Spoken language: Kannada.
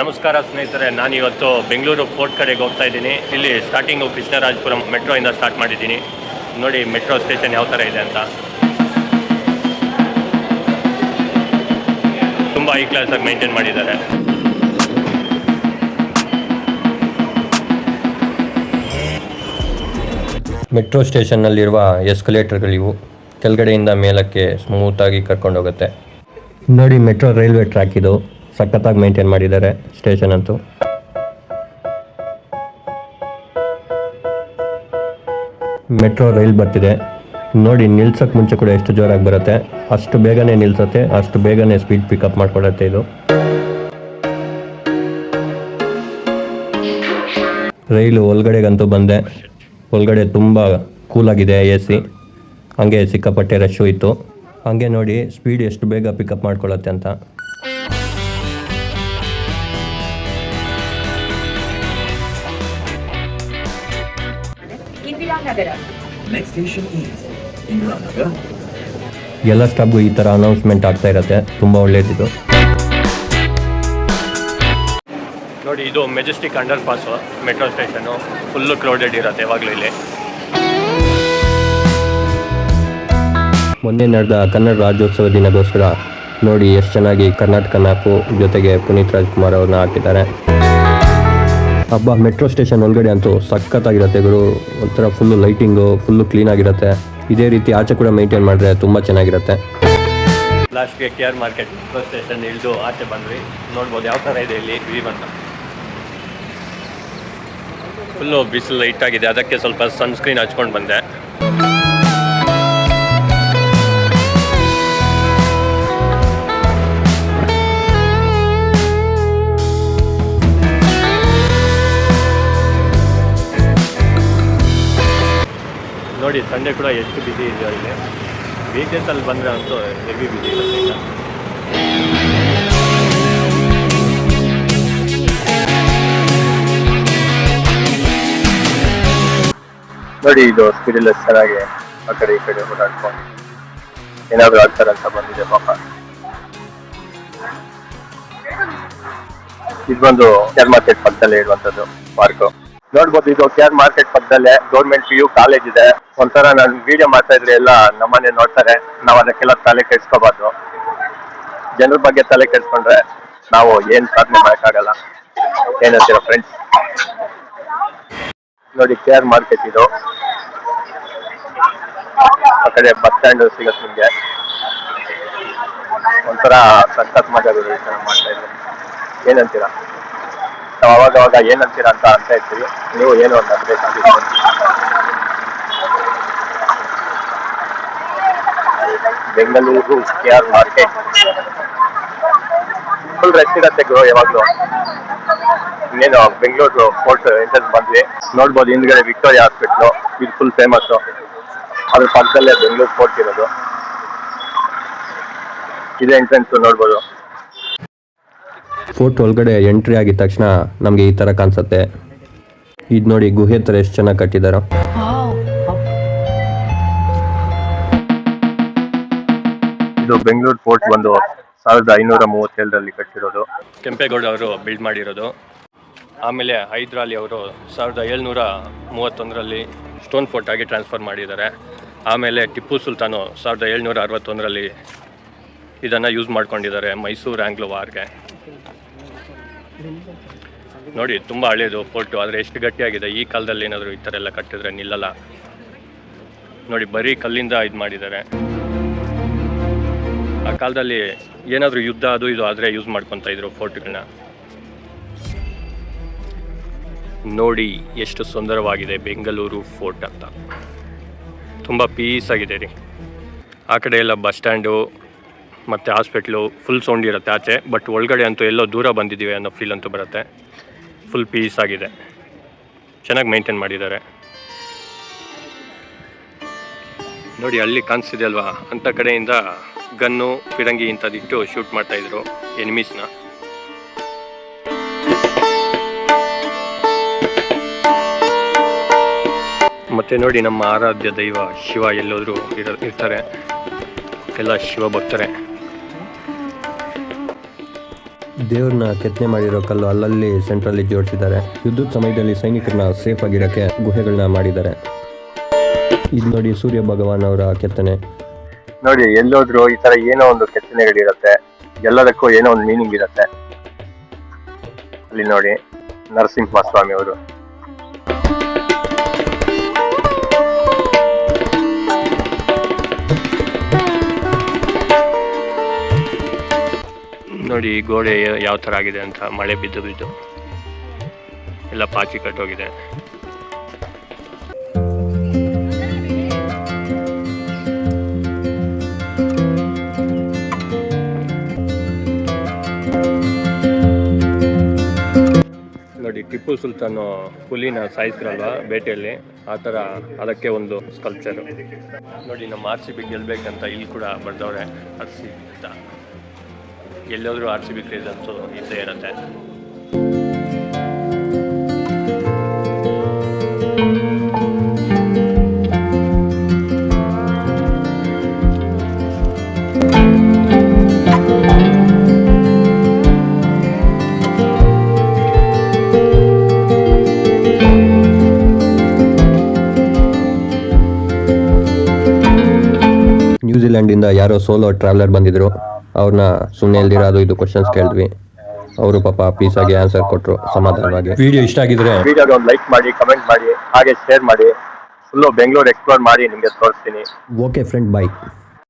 ನಮಸ್ಕಾರ ಸ್ನೇಹಿತರೆ, ನಾನಿವತ್ತು ಬೆಂಗಳೂರು ಫೋರ್ಟ್ ಕಡೆಗೆ ಹೋಗ್ತಾ ಇದ್ದೀನಿ. ಇಲ್ಲಿ ಸ್ಟಾರ್ಟಿಂಗು ಕೃಷ್ಣರಾಜಪುರಂ ಮೆಟ್ರೋಯಿಂದ ಸ್ಟಾರ್ಟ್ ಮಾಡಿದ್ದೀನಿ. ನೋಡಿ ಮೆಟ್ರೋ ಸ್ಟೇಷನ್ ಯಾವ ಥರ ಇದೆ ಅಂತ. ತುಂಬ ಹೈ ಕ್ಲಾಸಾಗಿ ಮೇಂಟೈನ್ ಮಾಡಿದ್ದಾರೆ. ಮೆಟ್ರೋ ಸ್ಟೇಷನ್ನಲ್ಲಿರುವ ಎಸ್ಕಲೇಟರ್ಗಳಿವು. ಕೆಳಗಡೆಯಿಂದ ಮೇಲಕ್ಕೆ ಸ್ಮೂತಾಗಿ ಕರ್ಕೊಂಡೋಗುತ್ತೆ. ನೋಡಿ ಮೆಟ್ರೋ ರೈಲ್ವೆ ಟ್ರ್ಯಾಕ್ ಇದು. ಸಖತ್ತಾಗಿ ಮೇಂಟೈನ್ ಮಾಡಿದ್ದಾರೆ ಸ್ಟೇಷನ್ ಅಂತೂ. ಮೆಟ್ರೋ ರೈಲ್ ಬರ್ತಿದೆ ನೋಡಿ. ನಿಲ್ಸಕ್ಕೆ ಮುಂಚೆ ಕೂಡ ಎಷ್ಟು ಜೋರಾಗಿ ಬರುತ್ತೆ, ಅಷ್ಟು ಬೇಗನೆ ನಿಲ್ಸುತ್ತೆ, ಅಷ್ಟು ಬೇಗನೆ ಸ್ಪೀಡ್ ಪಿಕಪ್ ಮಾಡ್ಕೊಳುತ್ತೆ ಇದು. ರೈಲು ಒಳಗಡೆಗಂತೂ ಬಂದೆ. ಒಳಗಡೆ ತುಂಬ ಕೂಲಾಗಿದೆ, AC. ಹಂಗೆ ಸಿಕ್ಕಾಪಟ್ಟೆ ರಶ್ಶು ಇತ್ತು. ಹಂಗೆ ನೋಡಿ ಸ್ಪೀಡ್ ಎಷ್ಟು ಬೇಗ ಪಿಕಪ್ ಮಾಡ್ಕೊಳ್ಳುತ್ತೆ ಅಂತ. ಎಲ್ಲ ಸ್ಟಾಪ್ಗೂ ಈ ಥರ ಅನೌನ್ಸ್ಮೆಂಟ್ ಆಗ್ತಾ ಇರುತ್ತೆ. ತುಂಬ ಒಳ್ಳೇದಿದು. ನೋಡಿ ಇದು Majestic under pass metro station. Full crowded ಇರುತ್ತೆ ಯಾವಾಗಲೂ ಇಲ್ಲಿ. ಮೊನ್ನೆ ನಡೆದ ಕನ್ನಡ ರಾಜ್ಯೋತ್ಸವ ದಿನಗೋಸ್ಕರ ನೋಡಿ ಎಷ್ಟು ಚೆನ್ನಾಗಿ ಕರ್ನಾಟಕ ಮ್ಯಾಪು ಜೊತೆಗೆ ಪುನೀತ್ ರಾಜ್ಕುಮಾರ್ ಅವ್ರನ್ನ ಹಾಕಿದ್ದಾರೆ. ಹಬ್ಬ ಮೆಟ್ರೋ ಸ್ಟೇಷನ್ ಒಳಗಡೆ ಅಂತೂ ಸಖತ್ತಾಗಿರುತ್ತೆ ಗುರು. ಒಂಥರ ಫುಲ್ಲು ಲೈಟಿಂಗು, ಫುಲ್ಲು ಕ್ಲೀನಾಗಿರುತ್ತೆ. ಇದೇ ರೀತಿ ಆಚೆ ಕೂಡ ಮೇಂಟೈನ್ ಮಾಡಿದ್ರೆ ತುಂಬ ಚೆನ್ನಾಗಿರುತ್ತೆ. ಲಾಸ್ಟ್ಗೆ KR ಮಾರ್ಕೆಟ್ ಮೆಟ್ರೋ ಸ್ಟೇಷನ್ ಇಳಿದು ಆಚೆ ಬಂದ್ವಿ. ನೋಡ್ಬೋದು ಯಾವ ಥರ ಇದೆ ಇಲ್ಲಿ ವ್ಯೂ ಅಂತ. ಫುಲ್ಲು ಬಿಸಿಲು ಲೈಟ್ ಆಗಿದೆ, ಅದಕ್ಕೆ ಸ್ವಲ್ಪ ಸನ್ಸ್ಕ್ರೀನ್ ಹಚ್ಕೊಂಡು ಬಂದೆ. ನೋಡಿ ಸಂಡೇ ಕೂಡ ಎಷ್ಟು ಬಿಸಿ ಇದೆಯೋ ಇಲ್ಲಿ. ವೀಕೆಂಡ್ಸಲ್ಲಿ ಬಂದರೆ ಅಂತೂ ಹೆವಿ ಬಿಸಿ ಇರುತ್ತೆ ಈಗ. ನೋಡಿ ಇದು ಸ್ಪೀಡಲ್ಲಿ ಚೆನ್ನಾಗಿ ಆ ಕಡೆ ಈ ಕಡೆ ಓಡಾಡ್ಕೊಂಡು ಏನಾದರೂ ಆಗ್ತಾರೆ ಅಂತ ಬಂದಿದೆ ಪಾಪ. ಇದು ಬಂದು KR ಮಾರ್ಕೆಟ್ ಪಕ್ಕದಲ್ಲೇ ಇರುವಂಥದ್ದು ಪಾರ್ಕು. ನೋಡ್ಬೋದು ಇದು KR ಮಾರ್ಕೆಟ್ ಪಕ್ಕದಲ್ಲೇ ಗೌರ್ಮೆಂಟ್ PU ಕಾಲೇಜ್ ಇದೆ. ಒಂಥರ ನಾನು ವಿಡಿಯೋ ಮಾಡ್ತಾ ಇದ್ರೆ ಎಲ್ಲ ನಮ್ಮನೆ ನೋಡ್ತಾರೆ. ನಾವು ಅದಕ್ಕೆಲ್ಲ ತಲೆ ಕೆಡಿಸ್ಕೋಬಾರ್ದು. ಜನರ ಬಗ್ಗೆ ತಲೆ ಕೆಡಿಸ್ಕೊಂಡ್ರೆ ನಾವು ಏನು ಸಾಧನೆ ಮಾಡೋಕ್ಕಾಗಲ್ಲ. ಏನಂತೀರ ಫ್ರೆಂಡ್ಸ್? ನೋಡಿ KR ಮಾರ್ಕೆಟ್ ಇದು. ಆ ಕಡೆ ಬಸ್ ಸ್ಟ್ಯಾಂಡ್ ಸಿಗುತ್ತೆ ನಿಮಗೆ. ಒಂಥರ ಸಖತ್ ಮಜಾ ಮಾಡ್ತಾ ಇದ್ರು. ಏನಂತೀರಾ? ನಾವು ಅವಾಗ ಏನಂತೀರಾ ಅಂತ ಇರ್ತೀವಿ. ನೀವು ಏನು ಅಂತ ಬೇಕಾಗಿತ್ತು. Bengaluru KR market full rush ಇರುತ್ತೆ ಗುರು ಯಾವಾಗಲೂ. ಇನ್ನೇನು ಬೆಂಗಳೂರು ಫೋರ್ಟ್ ಎಂಟ್ರೆನ್ಸ್ ಬಂದ್ವಿ. ನೋಡ್ಬೋದು ಹಿಂದ್ಗಡೆ ವಿಕ್ಟೋರಿಯಾ ಹಾಸ್ಪಿಟ್ಲು. ಇದು ಫುಲ್ ಫೇಮಸ್ಸು. ಅದ್ರ ಪಕ್ಕದಲ್ಲೇ ಬೆಂಗಳೂರು ಫೋರ್ಟ್ ಇರೋದು. ಇದೇ ಎಂಟ್ರೆನ್ಸ್ ನೋಡ್ಬೋದು. ಫೋರ್ಟ್ ಒಳಗಡೆ ಎಂಟ್ರಿ ಆಗಿದ ತಕ್ಷಣ ನಮಗೆ ಈ ಥರ ಕಾಣಿಸುತ್ತೆ. ಇದು ನೋಡಿ ಗುಹೆ ಥರ ಎಷ್ಟು ಚೆನ್ನಾಗಿ ಕಟ್ಟಿದಾರೋ. ಇದು ಬೆಂಗಳೂರು ಫೋರ್ಟ್ ಬಂದು 1537ರಲ್ಲಿ ಕಟ್ಟಿರೋದು. ಕೆಂಪೇಗೌಡ ಅವರು ಬಿಲ್ಡ್ ಮಾಡಿರೋದು. ಆಮೇಲೆ ಹೈದರಾಲಿ ಅವರು 1731ರಲ್ಲಿ ಸ್ಟೋನ್ ಫೋರ್ಟ್ ಆಗಿ ಟ್ರಾನ್ಸ್ಫರ್ ಮಾಡಿದ್ದಾರೆ. ಆಮೇಲೆ ಟಿಪ್ಪು ಸುಲ್ತಾನು 1761ರಲ್ಲಿ ಇದನ್ನು ಯೂಸ್ ಮಾಡ್ಕೊಂಡಿದ್ದಾರೆ ಮೈಸೂರು ಆಂಗ್ಲೋ ವಾರ್ಗೆ. ನೋಡಿ ತುಂಬ ಹಳೇದು ಫೋರ್ಟು, ಆದರೆ ಎಷ್ಟು ಗಟ್ಟಿಯಾಗಿದೆ. ಈ ಕಾಲದಲ್ಲಿ ಏನಾದರೂ ಈ ಥರ ಎಲ್ಲ ಕಟ್ಟಿದ್ರೆ ನಿಲ್ಲಲ್ಲ. ನೋಡಿ ಬರೀ ಕಲ್ಲಿಂದ ಇದು ಮಾಡಿದ್ದಾರೆ. ಆ ಕಾಲದಲ್ಲಿ ಏನಾದರೂ ಯುದ್ಧ ಅದು ಇದು ಆದರೆ ಯೂಸ್ ಮಾಡ್ಕೊತಾ ಇದ್ರು ಫೋರ್ಟ್ಗಳನ್ನ. ನೋಡಿ ಎಷ್ಟು ಸುಂದರವಾಗಿದೆ ಬೆಂಗಳೂರು ಫೋರ್ಟ್ ಅಂತ. ತುಂಬ ಪೀಸ್ ಆಗಿದೆ ರೀ. ಆ ಕಡೆ ಎಲ್ಲ ಬಸ್ ಸ್ಟ್ಯಾಂಡು ಮತ್ತು ಹಾಸ್ಪಿಟ್ಲು ಫುಲ್ ಸೌಂಡ್ ಇರುತ್ತೆ ಆಚೆ. ಬಟ್ ಒಳಗಡೆ ಅಂತೂ ಎಲ್ಲೋ ದೂರ ಬಂದಿದ್ದೀವಿ ಅನ್ನೋ ಫೀಲ್ ಅಂತೂ ಬರುತ್ತೆ. ಫುಲ್ ಪೀಸ್ ಆಗಿದೆ, ಚೆನ್ನಾಗಿ ಮೇಂಟೈನ್ ಮಾಡಿದ್ದಾರೆ. ನೋಡಿ ಅಲ್ಲಿ ಕಾಣಿಸ್ತಿದೆ ಅಲ್ವಾ, ಅಂಥ ಕಡೆಯಿಂದ ಗನ್ನು ಫಿರಂಗಿ ಇಂಥದ್ದಿಟ್ಟು ಶೂಟ್ ಮಾಡ್ತಾಯಿದ್ರು ಎನಿಮೀಸ್ನ. ಮತ್ತು ನೋಡಿ ನಮ್ಮ ಆರಾಧ್ಯ ದೈವ ಶಿವ ಎಲ್ಲೋದ್ರೂ ಇರ್ತಾರೆ. ಎಲ್ಲ ಶಿವ ಭಕ್ತರೆ. ದೇವ್ರನ್ನ ಕೆತ್ತನೆ ಮಾಡಿರೋ ಕಲ್ಲು ಅಲ್ಲಲ್ಲಿ ಸೆಂಟ್ರಲ್ಲಿ ಜೋಡಿಸಿದ್ದಾರೆ. ಯುದ್ಧದ ಸಮಯದಲ್ಲಿ ಸೈನಿಕರನ್ನ ಸೇಫ್ ಆಗಿಡಕ್ಕೆ ಗುಹೆಗಳನ್ನ ಮಾಡಿದ್ದಾರೆ. ಇದು ನೋಡಿ ಸೂರ್ಯ ಭಗವಾನ್ ಅವರ ಕೆತ್ತನೆ. ನೋಡಿ ಎಲ್ಲೋದ್ರು ಈ ತರ ಏನೋ ಒಂದು ಕೆತ್ತನೆಗಳಿರುತ್ತೆ, ಎಲ್ಲದಕ್ಕೂ ಏನೋ ಒಂದು ಮೀನಿಂಗ್ ಇರುತ್ತೆ. ಅಲ್ಲಿ ನೋಡಿ ನರಸಿಂಹ ಸ್ವಾಮಿ ಅವರು. ನೋಡಿ ಈ ಗೋಡೆ ಯಾವ ತರ ಆಗಿದೆ ಅಂತ, ಮಳೆ ಬಿದ್ದು ಬಿದ್ದು ಎಲ್ಲ ಪಾಚಿ ಕಟ್ಟೋಗಿದೆ. ನೋಡಿ ಟಿಪ್ಪು ಸುಲ್ತಾನು ಹುಲಿನ ಸಾಯಿಸ್ರಲ್ವಾ ಬೇಟೆಯಲ್ಲಿ, ಆ ಥರ ಅದಕ್ಕೆ ಒಂದು ಸ್ಕಲ್ಪ್ಚರು. ನೋಡಿ ನಮ್ಮ RCB ಗೆಲ್ಬೇಕಂತ ಇಲ್ಲಿ ಕೂಡ ಬರ್ದವ್ರೆ RCB ಅಂತ. ಎಲ್ಲೋದ್ರೂ RCB ಕ್ರೇಜ್ ಅಂತೂ ಇದ್ದೇ ಇರುತ್ತೆ. ನ್ಯೂಜಿಲೆಂಡಿಂದ ಯಾರೋ ಸೋಲೋ ಟ್ರಾವೆಲರ್ ಬಂದಿದ್ರು. ಅವ್ರನ್ನ ಸುಮ್ಮನೆ ಇಲ್ದಿರ ಅದು ಇದು ಕ್ವಶನ್ಸ್ ಕೇಳಿದ್ವಿ. ಅವರು ಪಾಪ ಪೀಸಾಗಿ ಆನ್ಸರ್ ಕೊಟ್ಟರು ಸಮಾಧಾನವಾಗಿ. ವಿಡಿಯೋ ಇಷ್ಟ ಆಗಿದ್ರೆ ವಿಡಿಯೋಗೆ ಒಂದು ಲೈಕ್ ಮಾಡಿ, ಕಮೆಂಟ್ ಮಾಡಿ, ಹಾಗೆ ಶೇರ್ ಮಾಡಿ. ಫುಲ್ಲು ಬೆಂಗಳೂರು ಎಕ್ಸ್ಪ್ಲೋರ್ ಮಾಡಿ ನಿಮಗೆ ತೋರಿಸ್ತೀನಿ. ಓಕೆ ಫ್ರೆಂಡ್, ಬಾಯ್.